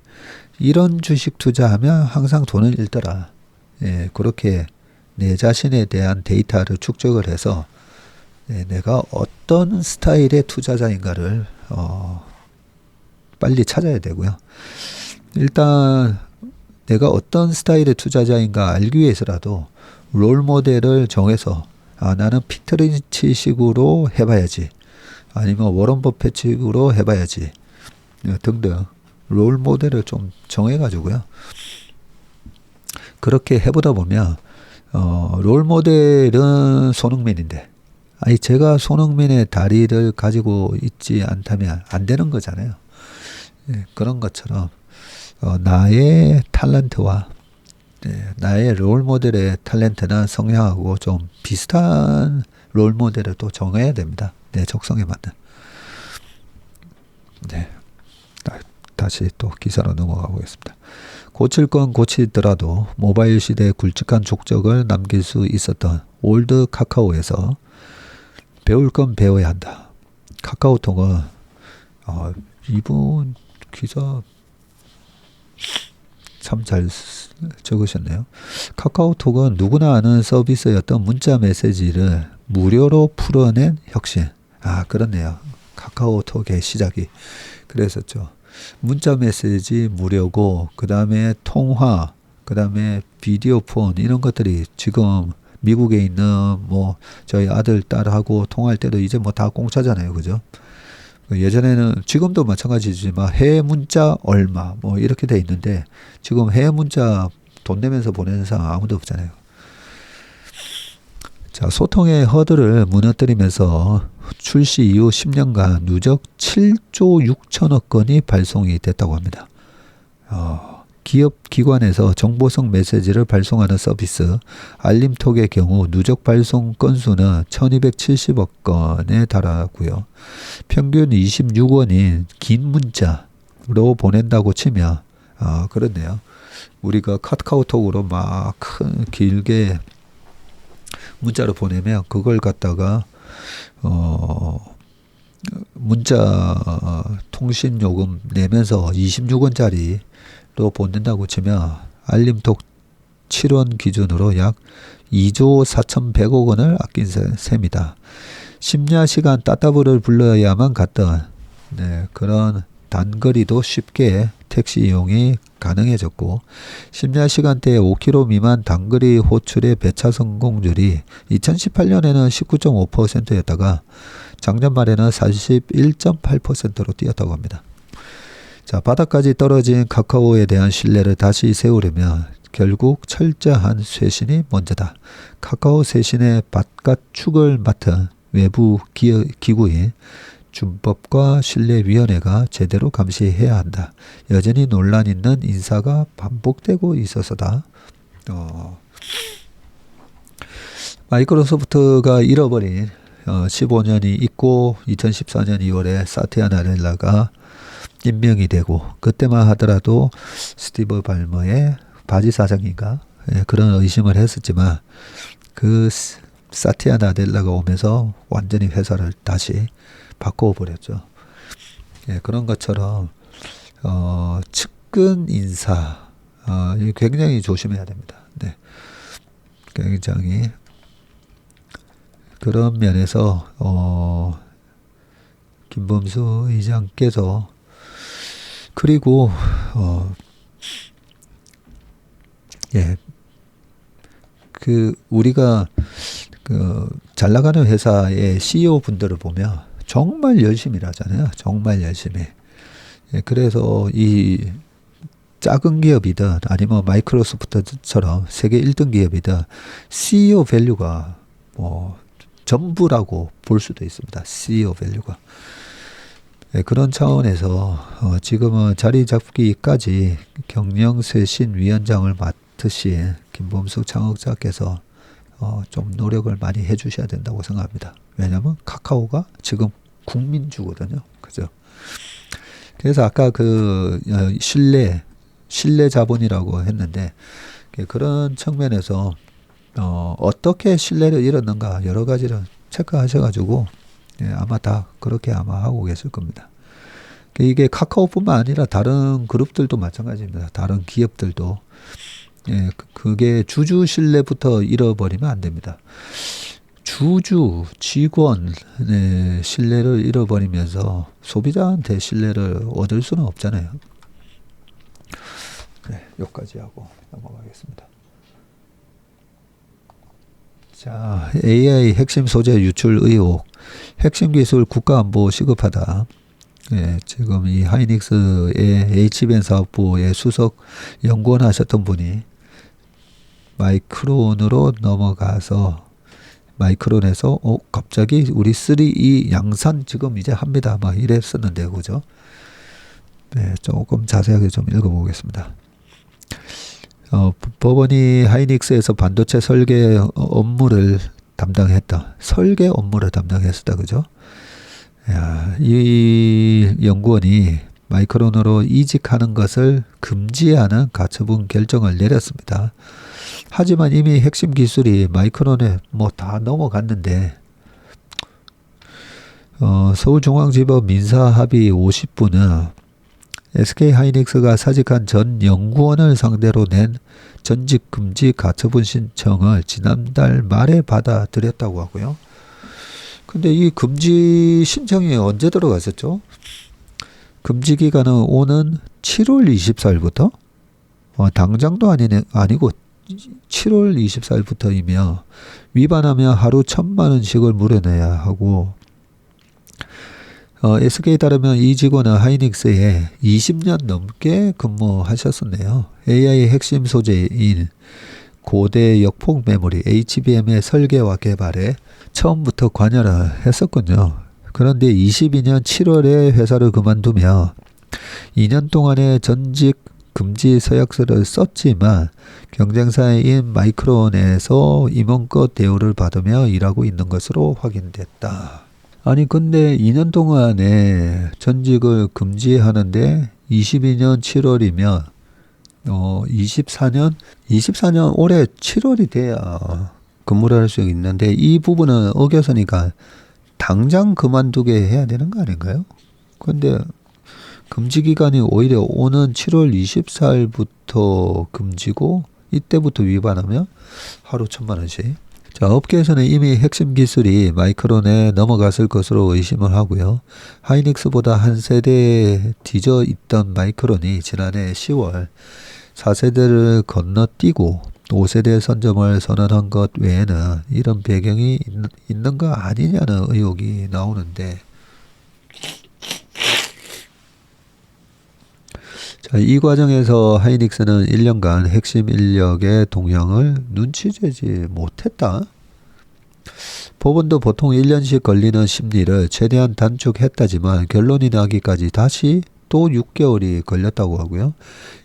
이런 주식 투자하면 항상 돈을 잃더라. 예, 그렇게 내 자신에 대한 데이터를 축적을 해서 내가 어떤 스타일의 투자자인가를 빨리 찾아야 되고요. 일단 내가 어떤 스타일의 투자자인가 알기 위해서라도 롤 모델을 정해서 나는 피터 린치식으로 해봐야지, 아니면 워런 버핏식으로 해봐야지 등등 롤 모델을 좀 정해가지고요. 그렇게 해보다 보면 롤 모델은 손흥민인데 제가 손흥민의 다리를 가지고 있지 않다면 안 되는 거잖아요. 그런 것처럼 나의 탤런트와 나의 롤 모델의 탤런트나 성향하고 좀 비슷한 롤 모델을 또 정해야 됩니다. 내 적성에 맞는. 네. 다시 또 기사로 넘어가 보겠습니다. 고칠 건 고치더라도 모바일 시대의 굵직한 족적을 남길 수 있었던 올드 카카오에서 배울 건 배워야 한다. 카카오톡은 이분 기사 참 잘 적으셨네요. 카카오톡은 누구나 아는 서비스였던 문자 메시지를 무료로 풀어낸 혁신. 그렇네요. 카카오톡의 시작이 그랬었죠. 문자 메시지 무료고, 그 다음에 통화, 그 다음에 비디오 폰, 이런 것들이 지금 미국에 있는 저희 아들, 딸하고 통화할 때도 이제 다 공짜잖아요. 그죠? 예전에는, 지금도 마찬가지지만 해외 문자 얼마 이렇게 돼 있는데 지금 해외 문자 돈 내면서 보내는 사람 아무도 없잖아요. 자, 소통의 허들을 무너뜨리면서 출시 이후 10년간 누적 7조 6천억 건이 발송이 됐다고 합니다. 기업 기관에서 정보성 메시지를 발송하는 서비스 알림톡의 경우 누적 발송 건수는 1270억 건에 달하고요. 평균 26원인 긴 문자로 보낸다고 치면 그렇네요. 우리가 카카오톡으로 막 큰 길게 문자로 보내면 그걸 갖다가 문자 통신 요금 내면서 26원짜리로 보낸다고 치면 알림톡 7원 기준으로 약 2조 4,100억 원을 아낀 셈이다. 심야 시간 따따블을 불러야만 갔던 그런 단거리도 쉽게 택시 이용이 가능해졌고, 심야 시간대에 5km 미만 단거리 호출의 배차 성공률이 2018년에는 19.5%였다가 작년 말에는 41.8%로 뛰었다고 합니다. 자, 바닥까지 떨어진 카카오에 대한 신뢰를 다시 세우려면 결국 철저한 쇄신이 먼저다. 카카오 쇄신의 바깥축을 맡은 외부 기구인 준법과 신뢰위원회가 제대로 감시해야 한다. 여전히 논란 있는 인사가 반복되고 있어서다. 마이크로소프트가 잃어버린 15년이 있고 2014년 2월에 사티아 나델라가 임명이 되고, 그때만 하더라도 스티브 발머의 바지 사장인가 그런 의심을 했었지만 그 사티아 나델라가 오면서 완전히 회사를 다시 바꿔버렸죠. 그런 것처럼 측근 인사 굉장히 조심해야 됩니다. 굉장히 그런 면에서 김범수 의장께서, 그리고 우리가 잘 나가는 회사의 CEO 분들을 보면 정말 열심히 일하잖아요. 정말 열심히. 그래서 이 작은 기업이든 아니면 마이크로소프트처럼 세계 1등 기업이든 CEO 밸류가 전부라고 볼 수도 있습니다. CEO 밸류가. 그런 차원에서 지금은 자리 잡기까지 경영쇄신위원장을 맡으신 김범수 창업자께서 좀 노력을 많이 해주셔야 된다고 생각합니다. 왜냐하면 카카오가 지금 국민주거든요. 그죠? 그래서 아까 신뢰 자본이라고 했는데 그런 측면에서 어떻게 신뢰를 잃었는가 여러 가지를 체크하셔가지고 아마 다 그렇게 아마 하고 계실 겁니다. 이게 카카오뿐만 아니라 다른 그룹들도 마찬가지입니다. 다른 기업들도 그게 주주 신뢰부터 잃어버리면 안 됩니다. 주주, 직원 신뢰를 잃어버리면서 소비자한테 신뢰를 얻을 수는 없잖아요. 여기까지 하고 넘어가겠습니다. 자, AI 핵심 소재 유출 의혹, 핵심 기술 국가안보 시급하다. 지금 이 하이닉스의 H밴 사업부의 수석 연구원 하셨던 분이 마이크론으로 넘어가서 마이크론에서 갑자기 우리 3E 양산 지금 이제 합니다. 막 이랬었는데 그죠? 조금 자세하게 좀 읽어보겠습니다. 법원이 하이닉스에서 반도체 설계 업무를 담당했다. 설계 업무를 담당했었다. 그죠? 이 연구원이 마이크론으로 이직하는 것을 금지하는 가처분 결정을 내렸습니다. 하지만 이미 핵심 기술이 마이크론에 다 넘어갔는데 서울중앙지법 민사합의 50부는 SK하이닉스가 사직한 전 연구원을 상대로 낸 전직 금지 가처분 신청을 지난달 말에 받아들였다고 하고요. 근데 이 금지 신청이 언제 들어갔었죠? 금지 기간은 오는 7월 24일부터 당장도 아니고 7월 24일부터이며 위반하면 하루 1,000만 원씩을 물어내야 하고 SK에 따르면 이 직원은 하이닉스에 20년 넘게 근무하셨었네요. AI 핵심 소재인 고대 역폭 메모리 HBM의 설계와 개발에 처음부터 관여를 했었군요. 그런데 22년 7월에 회사를 그만두며 2년 동안의 전직 금지 서약서를 썼지만 경쟁사인 마이크론에서 임원급 대우를 받으며 일하고 있는 것으로 확인됐다. 아니 근데 2년 동안에 전직을 금지하는데 22년 7월이면 24년 올해 7월이 돼야 근무를 할 수 있는데 이 부분은 어겨서니까 당장 그만두게 해야 되는 거 아닌가요? 근데 금지 기간이 오히려 오는 7월 24일부터 금지고 이때부터 위반하면 하루 1,000만 원씩. 자, 업계에서는 이미 핵심 기술이 마이크론에 넘어갔을 것으로 의심을 하고요. 하이닉스보다 한 세대 뒤져 있던 마이크론이 지난해 10월 4세대를 건너뛰고 5세대 선점을 선언한 것 외에는 이런 배경이 있는 거 아니냐는 의혹이 나오는데 자, 이 과정에서 하이닉스는 1년간 핵심 인력의 동향을 눈치채지 못했다. 법원도 보통 1년씩 걸리는 심리를 최대한 단축했다지만 결론이 나기까지 다시 또 6개월이 걸렸다고 하고요.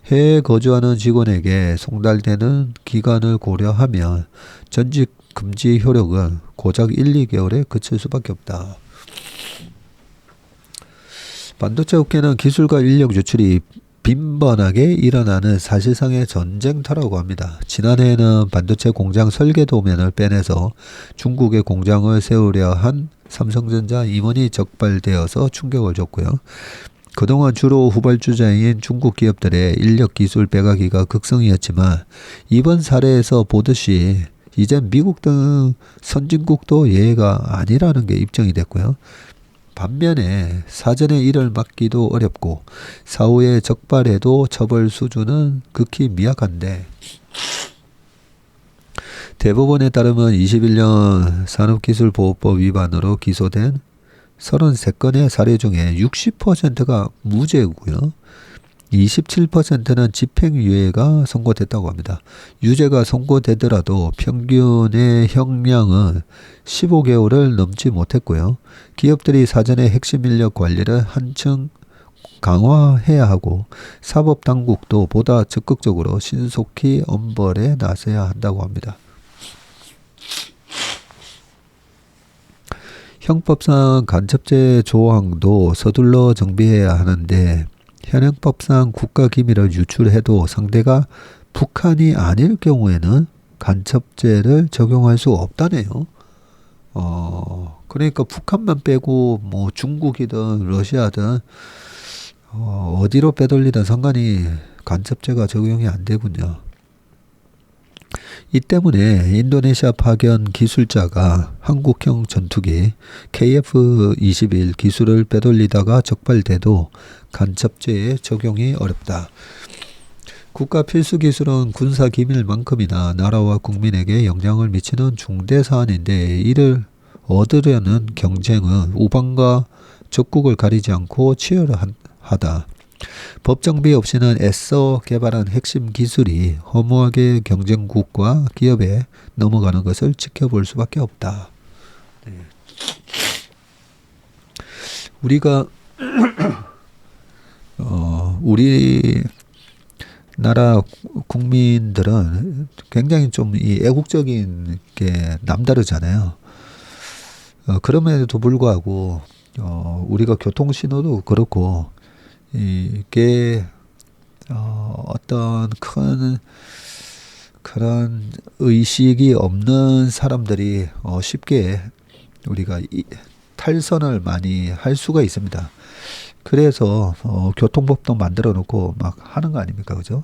해외에 거주하는 직원에게 송달되는 기간을 고려하면 전직 금지 효력은 고작 1, 2개월에 그칠 수밖에 없다. 반도체 업계는 기술과 인력 유출이 빈번하게 일어나는 사실상의 전쟁터라고 합니다. 지난해에는 반도체 공장 설계 도면을 빼내서 중국에 공장을 세우려 한 삼성전자 임원이 적발되어서 충격을 줬고요. 그동안 주로 후발주자인 중국 기업들의 인력 기술 빼가기가 극성이었지만 이번 사례에서 보듯이 이젠 미국 등 선진국도 예외가 아니라는 게 입증이 됐고요. 반면에 사전에 이를 막기도 어렵고 사후에 적발해도 처벌 수준은 극히 미약한데 대법원에 따르면 21년 산업기술보호법 위반으로 기소된 33건의 사례 중에 60%가 무죄고요. 27%는 집행유예가 선고됐다고 합니다. 유죄가 선고되더라도 평균의 형량은 15개월을 넘지 못했고요. 기업들이 사전에 핵심 인력 관리를 한층 강화해야 하고 사법당국도 보다 적극적으로 신속히 엄벌에 나서야 한다고 합니다. 형법상 간첩죄 조항도 서둘러 정비해야 하는데 현행법상 국가기밀을 유출해도 상대가 북한이 아닐 경우에는 간첩죄를 적용할 수 없다네요. 그러니까 북한만 빼고 뭐 중국이든 러시아든 어디로 빼돌리든 상관이 간첩죄가 적용이 안 되군요. 이 때문에 인도네시아 파견 기술자가 한국형 전투기 KF-21 기술을 빼돌리다가 적발돼도 간첩죄에 적용이 어렵다. 국가 필수 기술은 군사 기밀만큼이나 나라와 국민에게 영향을 미치는 중대 사안인데 이를 얻으려는 경쟁은 우방과 적국을 가리지 않고 치열하다. 법 정비 없이는 애써 개발한 핵심 기술이 허무하게 경쟁국과 기업에 넘어가는 것을 지켜볼 수밖에 없다. 네. 우리가 우리 나라 국민들은 굉장히 좀 이 애국적인 게 남다르잖아요. 그럼에도 불구하고 우리가 교통신호도 그렇고 이게 어떤 큰 그런 의식이 없는 사람들이 쉽게 우리가 탈선을 많이 할 수가 있습니다. 그래서 교통법도 만들어 놓고 막 하는 거 아닙니까, 그죠?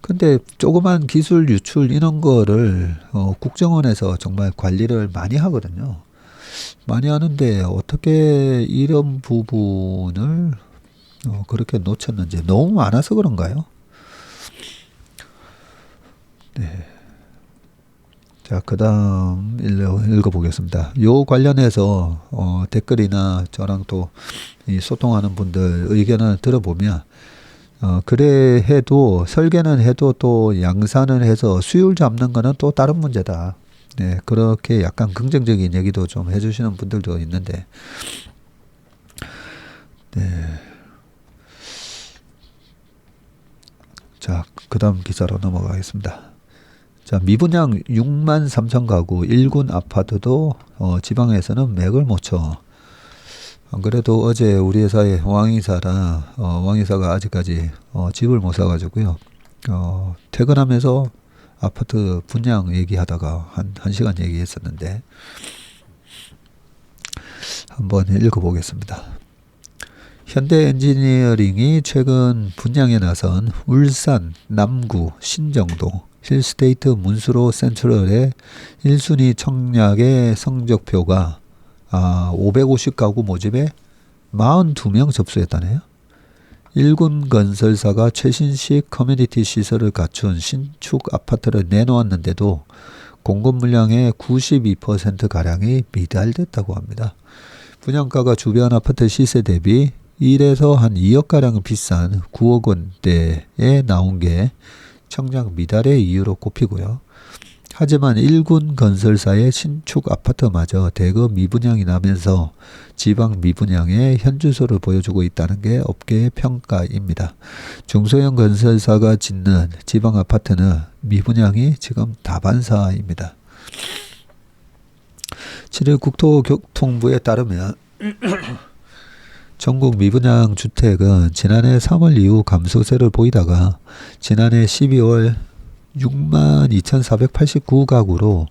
근데 조그만 기술 유출 이런 거를 국정원에서 정말 관리를 많이 하거든요. 많이 하는데 어떻게 이런 부분을 그렇게 놓쳤는지 너무 많아서 그런가요? 네. 자, 그 다음 읽어보겠습니다. 요 관련해서 댓글이나 저랑 또 이 소통하는 분들 의견을 들어보면 그래 해도 설계는 해도 또 양산을 해서 수율 잡는 거는 또 다른 문제다. 네, 그렇게 약간 긍정적인 얘기도 좀 해주시는 분들도 있는데, 네. 자, 그 다음 기사로 넘어가겠습니다. 자, 미분양 6만 3천 가구 1군 아파트도 지방에서는 맥을 못 쳐. 안 그래도 어제 우리 회사의 왕이사가 아직까지 집을 못 사가지고요. 퇴근하면서 아파트 분양 얘기하다가 한 시간 얘기했었는데 한번 읽어보겠습니다. 현대엔지니어링이 최근 분양에 나선 울산, 남구, 신정동, 힐스테이트 문수로 센트럴의 1순위 청약의 성적표가 550가구 모집에 42명 접수했다네요. 1군 건설사가 최신식 커뮤니티 시설을 갖춘 신축 아파트를 내놓았는데도 공급 물량의 92%가량이 미달됐다고 합니다. 분양가가 주변 아파트 시세 대비 1에서 한 2억가량 비싼 9억 원대에 나온 게 청약 미달의 이유로 꼽히고요. 하지만 1군 건설사의 신축 아파트마저 대거 미분양이 나면서 지방 미분양의 현주소를 보여주고 있다는 게 업계의 평가입니다. 중소형 건설사가 짓는 지방 아파트는 미분양이 지금 다반사입니다. 7일 국토교통부에 따르면 전국 미분양 주택은 지난해 3월 이후 감소세를 보이다가 지난해 12월 62,489가구로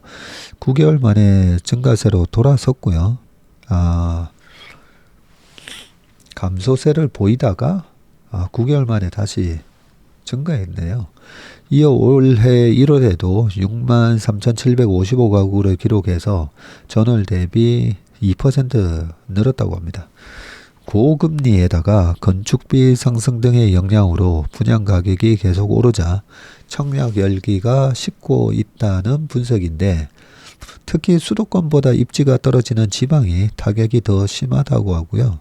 9개월 만에 증가세로 돌아섰고요. 감소세를 보이다가 9개월 만에 다시 증가했네요. 이어 올해 1월에도 63,755가구를 기록해서 전월 대비 2% 늘었다고 합니다. 고금리에다가 건축비 상승 등의 영향으로 분양 가격이 계속 오르자 청약 열기가 식고 있다는 분석인데 특히 수도권보다 입지가 떨어지는 지방이 타격이 더 심하다고 하고요.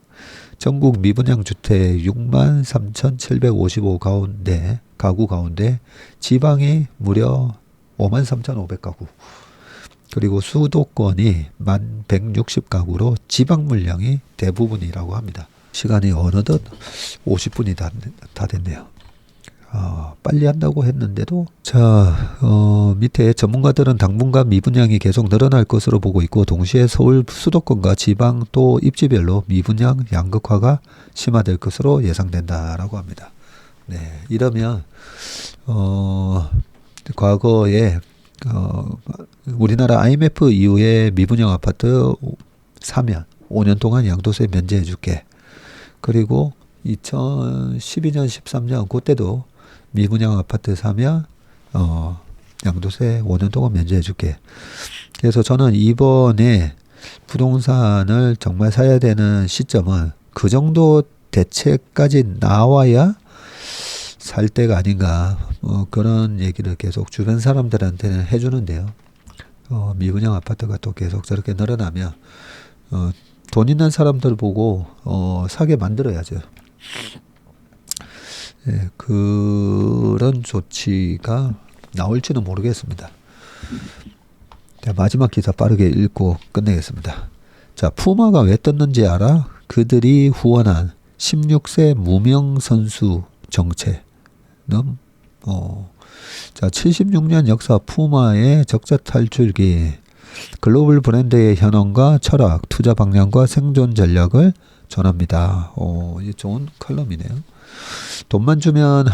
전국 미분양 주택 63,755 가구 가운데 지방이 무려 53,500가구 그리고 수도권이 1,160가구로 지방 물량이 대부분이라고 합니다. 시간이 어느덧 50분이 다 됐네요. 빨리 한다고 했는데도 밑에 전문가들은 당분간 미분양이 계속 늘어날 것으로 보고 있고 동시에 서울 수도권과 지방 또 입지별로 미분양 양극화가 심화될 것으로 예상된다라고 합니다. 네, 이러면 과거에 우리나라 IMF 이후에 미분양 아파트 사면 5년 동안 양도세 면제해 줄게. 그리고 2012년 13년 그때도 미분양 아파트 사면 양도세 5년 동안 면제해 줄게. 그래서 저는 이번에 부동산을 정말 사야 되는 시점은 그 정도 대책까지 나와야 살 때가 아닌가, 그런 얘기를 계속 주변 사람들한테는 해주는데요. 미분양 아파트가 또 계속 저렇게 늘어나면 돈 있는 사람들 보고 사게 만들어야죠. 예, 그런 조치가 나올지는 모르겠습니다. 자, 마지막 기사 빠르게 읽고 끝내겠습니다. 자, 푸마가 왜 떴는지 알아? 그들이 후원한 16세 무명 선수 정체는 자, 76년 역사 푸마의 적자 탈출기, 글로벌 브랜드의 현황과 철학, 투자 방향과 생존 전략을 전합니다. 이 좋은 컬럼이네요. 돈만 주면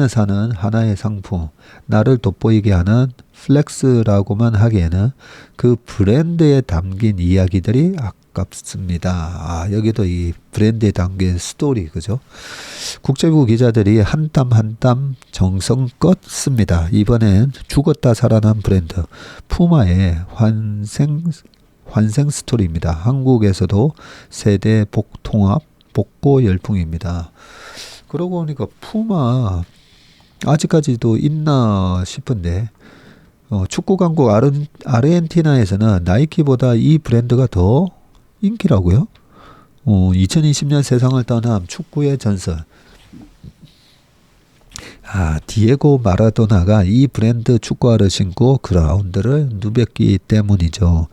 사는 하나의 상품, 나를 돋보이게 하는 플렉스라고만 하기에는 그 브랜드에 담긴 이야기들이 아깝습니다. 여기도 이 브랜드에 담긴 스토리, 그죠? 국제부 기자들이 한 땀 한 땀 정성껏 씁니다. 이번엔 죽었다 살아난 브랜드 푸마의 환생 스토리입니다. 한국에서도 세대 통합 복고 열풍입니다. 그러고 보니까 푸마 아직까지도 있나 싶은데 축구 강국 아르헨티나에서는 나이키보다 이 브랜드가 더 인기라고요? 2020년 세상을 떠난 축구의 전설 디에고 마라도나가 이 브랜드 축구화를 신고 그라운드를 누볐기 때문이죠.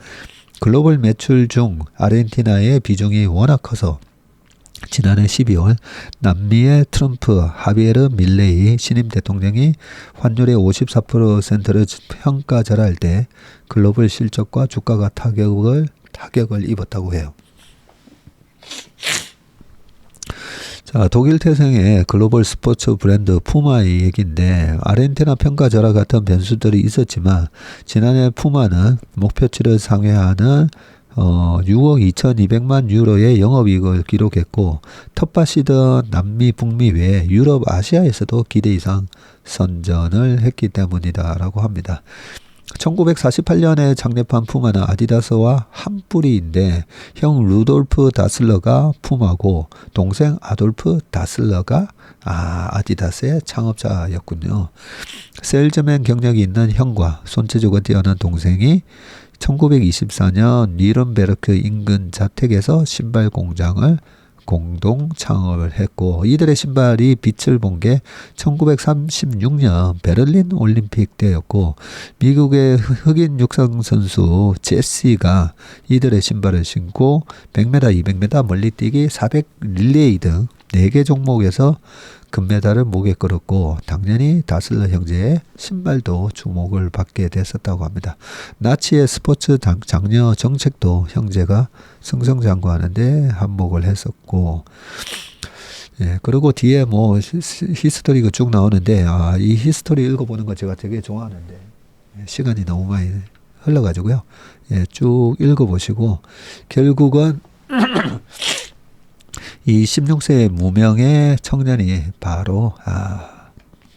글로벌 매출 중 아르헨티나의 비중이 워낙 커서 지난해 12월 남미의 트럼프 하비에르 밀레이 신임 대통령이 환율의 54%를 평가절하할 때 글로벌 실적과 주가가 타격을 입었다고 해요. 자, 독일 태생의 글로벌 스포츠 브랜드 푸마의 얘기인데 아르헨티나 평가절하 같은 변수들이 있었지만 지난해 푸마는 목표치를 상회하는 6억 2,200만 유로의 영업이익을 기록했고 텃밭이던 남미, 북미 외에 유럽, 아시아에서도 기대 이상 선전을 했기 때문이다라고 합니다. 1948년에 창립한 푸마는 아디다스와 한 뿌리인데 형 루돌프 다슬러가 푸마고 동생 아돌프 다슬러가 아디다스의 창업자였군요. 셀즈맨 경력이 있는 형과 손재주가 뛰어난 동생이 1924년 니른베르크 인근 자택에서 신발 공장을 공동 창업을 했고 이들의 신발이 빛을 본 게 1936년 베를린 올림픽 때였고 미국의 흑인 육상 선수 제시가 이들의 신발을 신고 100m, 200m 멀리뛰기, 400 릴레이 등 4개 종목에서 금메달을 목에 걸었고 당연히 다슬러 형제의 신발도 주목을 받게 됐었다고 합니다. 나치의 스포츠 장려 정책도 형제가 승승장구하는데 한몫을 했었고 그리고 뒤에 뭐 히스토리가 쭉 나오는데 이 히스토리 읽어보는 거 제가 되게 좋아하는데 시간이 너무 많이 흘러가지고요. 쭉 읽어보시고 결국은 이 16세 무명의 청년이 바로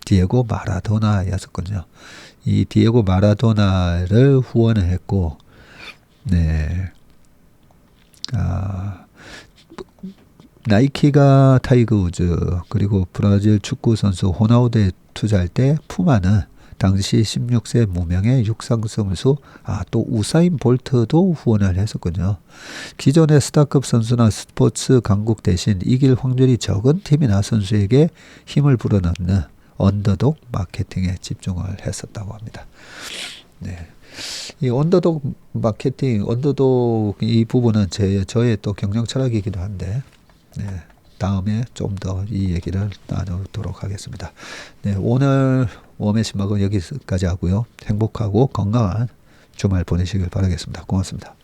디에고 마라도나였었군요. 이 디에고 마라도나를 후원을 했고, 나이키가 타이거 우즈 그리고 브라질 축구 선수 호나우드에 투자할 때 푸마는 당시 16세 무명의 육상 선수 또 우사인 볼트도 후원을 했었군요. 기존의 스타급 선수나 스포츠 강국 대신 이길 확률이 적은 팀이나 선수에게 힘을 불어넣는 언더독 마케팅에 집중을 했었다고 합니다. 이 언더독 마케팅, 언더독 이 부분은 저의 또 경영 철학이기도 한데 다음에 좀 더 이 얘기를 나누도록 하겠습니다. 네, 오늘 웜의 신박은 여기까지 하고요. 행복하고 건강한 주말 보내시길 바라겠습니다. 고맙습니다.